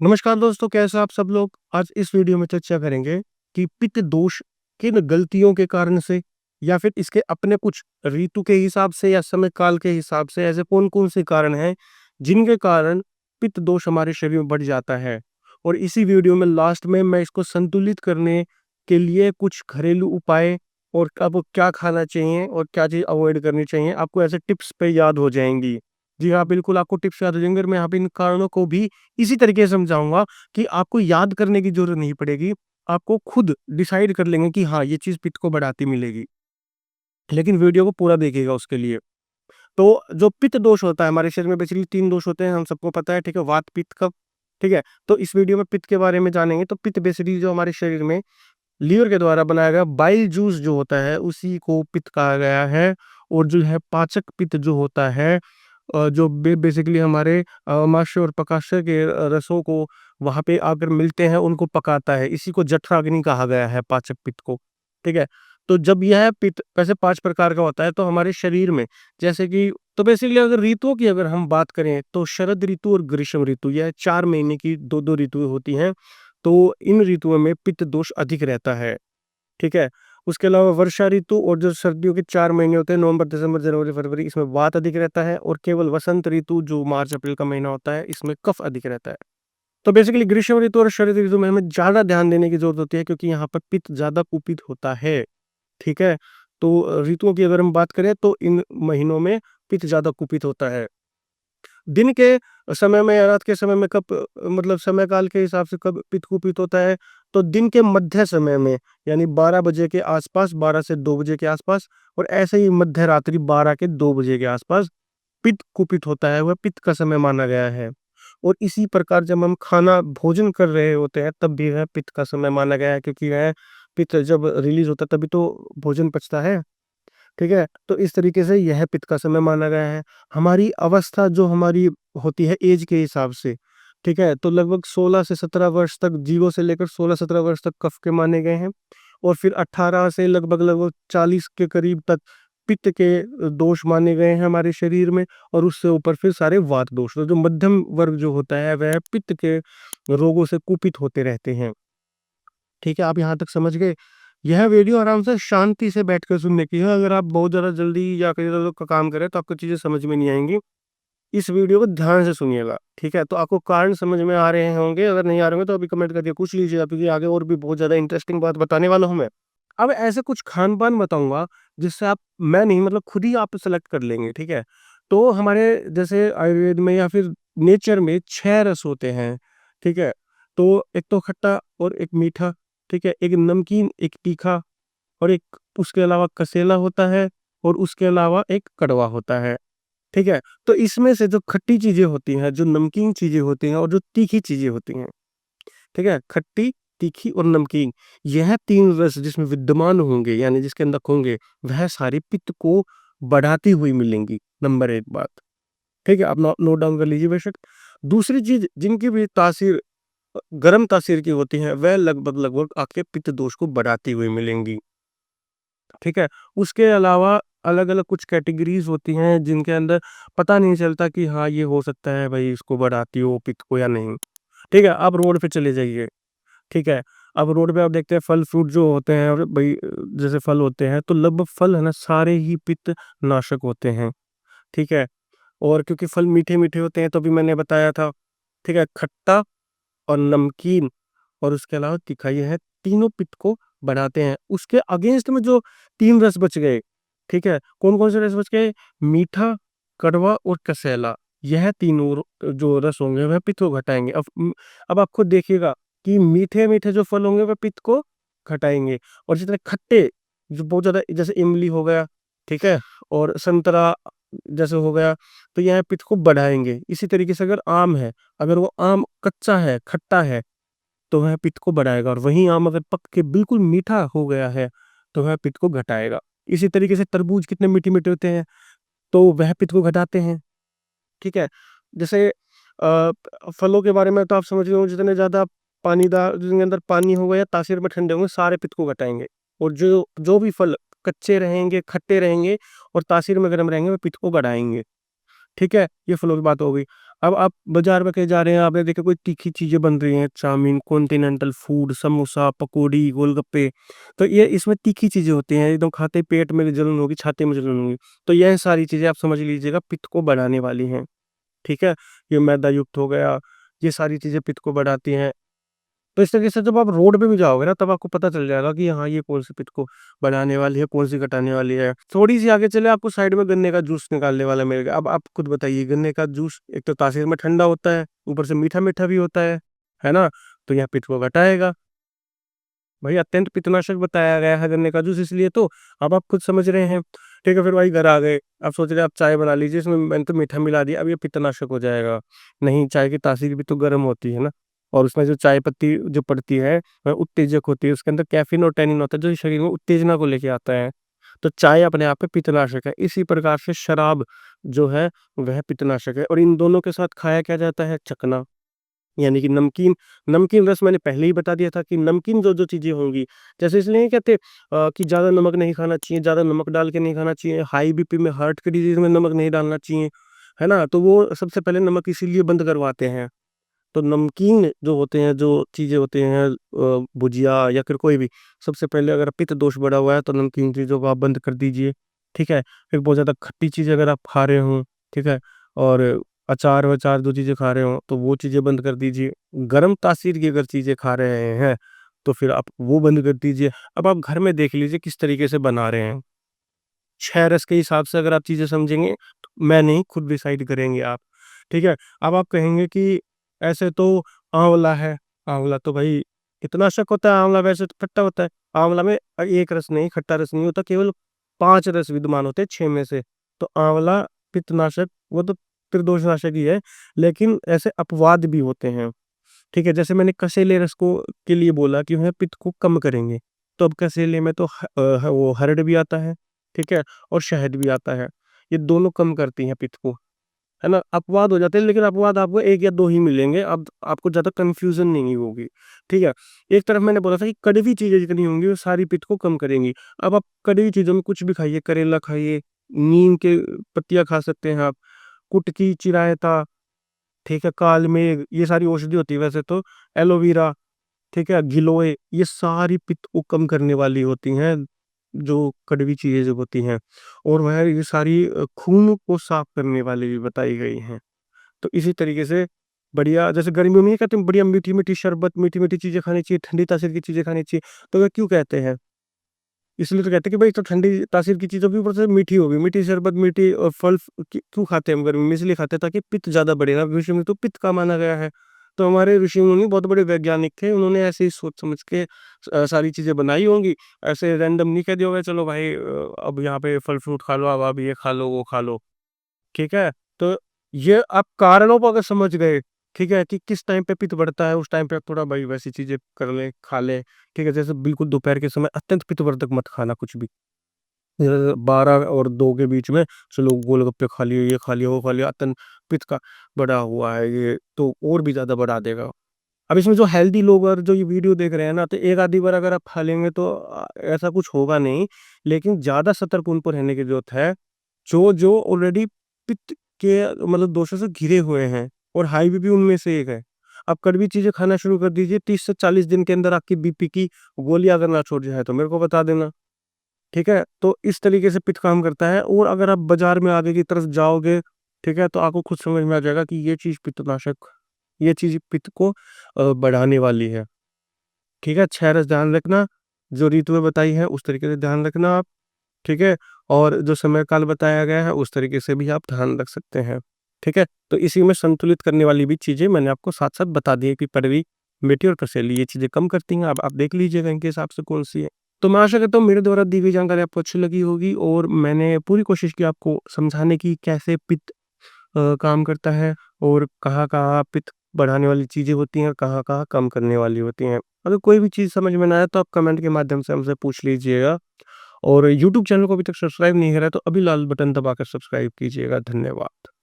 नमस्कार दोस्तों, कैसे आप सब लोग। आज इस वीडियो में चर्चा करेंगे कि पित्त दोष किन गलतियों के कारण से या फिर इसके अपने कुछ ऋतु के हिसाब से या समय काल के हिसाब से ऐसे कौन-कौन से कारण हैं जिनके कारण पित्त दोष हमारे शरीर में बढ़ जाता है। और इसी वीडियो में लास्ट में मैं इसको संतुलित करने के लिए कुछ घरेलू उपाय और आपको क्या खाना चाहिए और क्या चीज़ अवॉइड करनी चाहिए, आपको ऐसे टिप्स पे याद हो जाएँगी। जी हाँ, बिल्कुल आपको टिप्स याद हो जाएँगे और मैं यहाँ पे इन कारणों को भी इसी तरीके से समझाऊँगा कि आपको याद करने की ज़रूरत नहीं पड़ेगी। आपको खुद डिसाइड कर लेंगे कि हाँ, ये चीज़ पित्त को बढ़ाती मिलेगी। लेकिन वीडियो को पूरा देखिएगा उसके लिए। तो जो पित्त दोष होता है हमारे शरीर में बेसिकली 3 दोष होते हैं, हम सबको पता है, ठीक है? वात, पित्त, कफ, ठीक है? तो इस वीडियो में पित्त के बारे में जानेंगे। तो पित्त बेसिकली जो हमारे शरीर में लीवर के द्वारा बनाया गया बाइल जूस जो होता है, उसी को पित्त कहा गया है। और जो है पाचक पित्त जो होता है, जो बेसिकली हमारे अमाशय और पकाशय के रसों को वहाँ पे आकर मिलते हैं, उनको पकाता है। इसी को जठराग्नि कहा गया है, पाचक पित्त को, ठीक है? तो जब यह पित्त वैसे 5 प्रकार का होता है, तो हमारे शरीर में जैसे कि तो बेसिकली अगर ऋतुओं की अगर हम बात करें, तो शरद ऋतु और ग्रीष्म ऋतु, यह 4 महीने की 2-2 ऋतुएँ होती हैं। तो इन ऋतुओं में पित्त दोष अधिक रहता है। ठीक है? उसके अलावा वर्षा ऋतु और जो सर्दियों के 4 महीने होते हैं, नवंबर, दिसंबर, जनवरी, फरवरी, इसमें वात अधिक रहता है। और केवल वसंत ऋतु जो मार्च, अप्रैल का महीना होता है, इसमें कफ अधिक रहता है। तो बेसिकली ग्रीष्म ऋतु और शरद ऋतु में हमें ज़्यादा ध्यान देने की ज़रूरत होती है, क्योंकि यहाँ पर पित्त ज़्यादा कुपित होता है, ठीक है? तो ऋतुओं की अगर हम बात करें, तो इन महीनों में पित्त ज़्यादा कुपित होता है। दिन के समय में या रात के समय में कब मतलब समय काल के हिसाब से कब पित्त कुपित होता है, तो दिन के मध्य समय में, यानी 12 बजे के आसपास, 12 से 2 बजे के आसपास, और ऐसे ही मध्य रात्रि 12 के 2 बजे के आसपास पित्त कुपित होता है, वह पित्त का समय माना गया है। और इसी प्रकार जब हम खाना भोजन कर रहे होते हैं, तब भी वह पित्त का समय माना गया है, क्योंकि वह पित्त जब रिलीज़ होता है तभी तो भोजन पचता है। ठीक है? तो इस तरीके से यह पित्त का समय माना गया है। हमारी अवस्था जो हमारी होती है ऐज के हिसाब से, ठीक है? तो लगभग 16 से 17 वर्ष तक, 0 से लेकर 16-17 वर्ष तक कफ के माने गए हैं। और फिर 18 से लगभग 40 के करीब तक पित्त के दोष माने गए हैं हमारे शरीर में। और उससे ऊपर फिर सारे वात दोष। तो जो मध्यम वर्ग जो होता है, वह पित्त के रोगों से कुपित होते रहते हैं। ठीक है, आप यहाँ तक समझ गए? यह वीडियो आराम से शांति से बैठकर सुनने की है। अगर आप बहुत ज़्यादा जल्दी या फिर इधर-उधर का काम करें, तो आपको चीज़ें समझ में नहीं आएँगी। इस वीडियो को ध्यान से सुनिएगा, ठीक है? तो आपको कारण समझ में आ रहे होंगे, अगर नहीं आ रहे होंगे तो अभी कमेंट करके पूछ लीजिएगा, क्योंकि आगे और भी बहुत ज़्यादा इंटरेस्टिंग बात बताने वाला हूँ मैं। अब ऐसे कुछ खान-पान बताऊँगा, जिससे आप मैं नहीं मतलब खुद ही आप सेलेक्ट कर लेंगे, ठीक है? तो हमारे जैसे आयुर्वेद में या फिर नेचर में 6 रस होते हैं, ठीक है? तो एक तो खट्टा और एक मीठा, ठीक है? एक नमकीन, एक तीखा, और एक उसके अलावा कसेला होता है, और उसके अलावा एक कड़वा होता है, ठीक है? तो इसमें से जो खट्टी चीज़ें होती हैं, जो नमकीन चीज़ें होती हैं और जो तीखी चीज़ें होती हैं, ठीक है? खट्टी, तीखी और नमकीन, यह 3 रस जिसमें विद्यमान होंगे, यानी जिसके अंदर होंगे, वह सारी पित्त को बढ़ाती हुई मिलेंगी, नंबर 1 बात, ठीक है? आप नोट डाउन कर लीजिए बेशक। दूसरी चीज़ जिनकी भी तासीर गरम तासीर की होती हैं, वह लगभग आपके पित्त दोष को बढ़ाती हुई मिलेंगी, ठीक है? उसके अलावा अलग-अलग कुछ कैटेगरीज़ होती हैं, जिनके अंदर पता नहीं चलता कि हाँ, ये हो सकता है भई इसको बढ़ाती हो पित्त को या नहीं, ठीक है? आप रोड पे चले जाइए, ठीक है? अब रोड पे आप देखते हैं फल-फ्रूट जो होते हैं, और भई जैसे फल होते हैं, तो लगभग फल है ना, सारे ही पित्त नाशक होते हैं, ठीक है? और क्योंकि फल मीठे-मीठे होते हैं, तो अभी मैंने बताया था, ठीक है? खट्टा और नमकीन और उसके अलावा तीखा, ये है तीनों पित्त को बढ़ाते हैं। उसके अगेंस्ट में जो 3 रस बच गए, ठीक है? कौन-कौन से रस बच गए? मीठा, कड़वा और कसेला। यह तीनों जो रस होंगे, वह पित्त को घटाएँगे। अब आप खुद देखिएगा कि मीठे-मीठे जो फल होंगे, वह पित्त को घटाएँगे, और जितने खट्टे, जो बहुत ज़्यादा, जैसे इमली हो गया, ठीक है? और संतरा जैसे हो गया, तो यह पित्त को बढ़ाएँगे। इसी तरीके से अगर आम है, अगर वो आम कच्चा है, खट्टा है, तो वह पित्त को बढ़ाएगा, और वहीं आम अगर पक के बिल्कुल मीठा हो गया है, तो वह पित्त को घटाएगा। इसी तरीके से तरबूज कितने मीठे-मीठे होते हैं, तो वह पित्त को घटाते हैं, ठीक है? जैसे फलों के बारे में तो आप समझ रहे हो, जितने ज़्यादा पानीदार, जिनके अंदर पानी होगा या तासीर में ठंडे होंगे, सारे पित्त को घटाएँगे। और जो जो भी फल कच्चे रहेंगे, खट्टे रहेंगे और तासीर में गर्म रहेंगे, वो पित्त को बढ़ाएँगे। ठीक है? ये फलों की बात हो गई। अब आप बाज़ार में कहीं जा रहे हैं, आपने देखा कोई तीखी चीज़ें बन रही हैं, चाउमीन, कॉन्टिनेंटल फूड, समोसा, पकौड़ी, गोलगप्पे, तो ये इसमें तीखी चीज़ें होती हैं, एकदम खाते ही पेट में जलन होगी, छाती में जलन होगी। तो यह सारी चीज़ें आप समझ लीजिएगा पित्त को बढ़ाने वाली हैं, ठीक है? ये मैदा युक्त हो गया, ये सारी चीज़ें पित्त को बढ़ाती हैं। तो इस तरीके से जब आप रोड पे भी जाओगे ना, तब आपको पता चल जाएगा कि हाँ, ये कौन-सी पित्त को बढ़ाने वाली है, कौन-सी घटाने वाली है। थोड़ी-सी आगे चले आपको साइड में गन्ने का जूस निकालने वाला मिलेगा। अब आप खुद बताइए, गन्ने का जूस एक तो तासीर में ठंडा होता है, ऊपर से मीठा-मीठा भी होता है ना? तो यह पित्त को घटाएगा। भाई अत्यंत पित्तनाशक बताया गया है गन्ने का जूस, इसलिए तो अब आप खुद समझ रहे हैं। ठीक है, फिर वही घर आ गए, आप सोच रहे हैं आप चाय बना लीजिए, इसमें मैंने तो मीठा मिला दिया, अब ये पित्तनाशक हो जाएगा। नहीं, चाय की तासीर भी तो गर्म होती है ना, और उसमें जो चाय पत्ती जो पड़ती है वह उत्तेजक होती है, उसके अंदर कैफ़ीन और टैनिन होता है जो शरीर में उत्तेजना को लेके आता है। तो चाय अपने आप में पित्तनाशक है। इसी प्रकार से शराब जो है वह पित्तनाशक है, और इन दोनों के साथ खाया क्या जाता है? चखना। यानी कि नमकीन। नमकीन रस मैंने पहले ही बता दिया था कि नमकीन जो-जो चीज़ें होंगी, जैसे इसलिए नहीं कहते कि ज़्यादा नमक नहीं खाना चाहिए, ज़्यादा नमक डाल के नहीं खाना चाहिए, हाई बीपी में, हार्ट की डिज़ीज़ में नमक नहीं डालना चाहिए, है ना? तो वो सबसे पहले नमक इसीलिए बंद करवाते हैं। तो नमकीन जो होते हैं, जो चीज़ें होती हैं, भुजिया या फिर कोई भी, सबसे पहले अगर पित्त दोष बढ़ा हुआ है तो नमकीन चीज़ों को आप बंद कर दीजिए, ठीक है? फिर बहुत ज़्यादा खट्टी चीज़ अगर आप खा रहे हो, ठीक है? और अचार-वचार जो चीज़ें खा रहे हो, तो वो चीज़ें बंद कर दीजिए। गरम तासीर की अगर चीज़ें खा रहे हैं, तो फिर आप वो बंद कर दीजिए। अब आप घर में देख लीजिए किस तरीके से बना रहे हैं। 6 रस के हिसाब से अगर आप चीज़ें समझेंगे, तो मैं नहीं, खुद डिसाइड करेंगे आप, ठीक है? अब आप कहेंगे कि ऐसे तो आँवला है, आँवला तो भई कीटनाशक होता है, आँवला वैसे तो खट्टा होता है। आँवला में 1 रस नहीं, खट्टा रस नहीं होता, केवल 5 रस विद्यमान होते हैं 6 में से। तो आँवला पित्तनाशक, वो तो त्रिदोषनाशक ही है, लेकिन ऐसे अपवाद भी होते हैं, ठीक है? जैसे मैंने कसेले रस को के लिए बोला कि वह पित्त को कम करेंगे, तो अब कसेले में तो वो हरड़ भी आता है, ठीक है? और शहद भी आता है। ये दोनों कम करती हैं पित्त को, है ना? अपवाद हो जाते हैं, लेकिन अपवाद आपको 1 या 2 ही मिलेंगे, अब आपको ज़्यादा कन्फ्यूज़न नहीं होगी, ठीक है? एक तरफ मैंने बोला था कि कड़वी चीज़ें जितनी होंगी, वो सारी पित्त को कम करेंगी। अब आप कड़वी चीज़ों में कुछ भी खाइए, करेला खाइए, नीम के पत्तियाँ खा सकते हैं आप, कुटकी, चिरायता, ठीक है? काल मेघ, ये सारी औषधि होती है वैसे तो, एलोवेरा, ठीक है? गिलोय, ये सारी पित्त को कम करने वाली होती हैं, जो कड़वी चीज़ें जो होती हैं, और वह ये सारी खून को साफ करने वाली भी बताई गई हैं। तो इसी तरीके से बढ़िया, जैसे गर्मियों में ये कहते हैं बढ़िया मीठी-मीठी शरबत, मीठी-मीठी चीज़ें खानी चाहिए, ठंडी तासीर की चीज़ें खानी चाहिए, तो वे क्यों कहते हैं? इसलिए तो कहते हैं कि भाई तो ठंडी तासीर की चीज़ों भी ऊपर से मीठी होगी, मीठी शरबत, मीठी फल क्यों खाते हैं हम गर्मी में? इसलिए खाते हैं ताकि पित्त ज़्यादा बढ़े ना, विश्व में तो पित्त का माना गया है। तो हमारे ऋषि-मुनि बहुत बड़े वैज्ञानिक थे, उन्होंने ऐसे ही सोच समझ के सारी चीज़ें बनाई होंगी, ऐसे रैंडम नहीं कह दिया होगा चलो भाई अब यहाँ पे फल-फ्रूट खा लो, अब ये खा लो, वो खा लो। ठीक है? तो ये आप कारणों को अगर समझ गए, ठीक है? कि किस टाइम पे पित्त बढ़ता है, उस टाइम पे आप थोड़ा भाई वैसी चीज़ें कर लें, खा लें, ठीक है? जैसे बिल्कुल दोपहर के समय अत्यंत पित्तवर्धक मत खाना कुछ भी। 12 और 2 के बीच में चलो गोलगप्पे खा लिए, ये खा लिया, वो खा लिया, अत्यंत पित्त का बढ़ा हुआ है ये, तो और भी ज़्यादा बढ़ा देगा। अब इसमें जो हेल्दी लोग और जो ये वीडियो देख रहे हैं ना, तो एक आधी बार अगर आप खा लेंगे तो ऐसा कुछ होगा नहीं, लेकिन ज़्यादा सतर्क उनको रहने की ज़रूरत है, जो ऑलरेडी पित्त के मतलब दोषों से घिरे हुए हैं, और हाई बीपी उनमें से एक है। आप कड़वी चीज़ें खाना शुरू कर दीजिए, 30 से 40 दिन के अंदर आपकी बीपी की गोलियाँ अगर ना छूट जाए तो मेरे को बता देना, ठीक है? तो इस तरीके से पित्त काम करता है, और अगर आप बाज़ार में आगे की तरफ जाओगे, ठीक है? तो आपको खुद समझ में आ जाएगा कि ये चीज़ पित्तनाशक, ये चीज़ पित्त को बढ़ाने वाली है, ठीक है? 6 रस ध्यान रखना, जो रीत में बताई है उस तरीके से ध्यान रखना आप, ठीक है? और जो समय काल बताया गया है उस तरीके से भी आप ध्यान रख सकते हैं, ठीक है? तो इसी में संतुलित करने वाली भी चीज़ें मैंने आपको साथ-साथ बता दी है कि कड़वी, मीठी और कसेली ये चीज़ें कम करती हैं, अब आप देख लीजिएगा इनके हिसाब से कौन-सी है। तो मैं आशा करता हूँ मेरे द्वारा दी गई जानकारी आपको अच्छी लगी होगी, और मैंने पूरी कोशिश की आपको समझाने की कैसे पित्त काम करता है, और कहाँ-कहाँ पित्त बढ़ाने वाली चीज़ें होती हैं और कहाँ-कहाँ कम करने वाली होती हैं। अगर कोई भी चीज़ समझ में ना आए तो आप कमेंट के माध्यम से हमसे पूछ लीजिएगा, और यूट्यूब चैनल को अभी तक सब्सक्राइब नहीं करा है तो अभी लाल बटन दबाकर सब्सक्राइब कीजिएगा। धन्यवाद।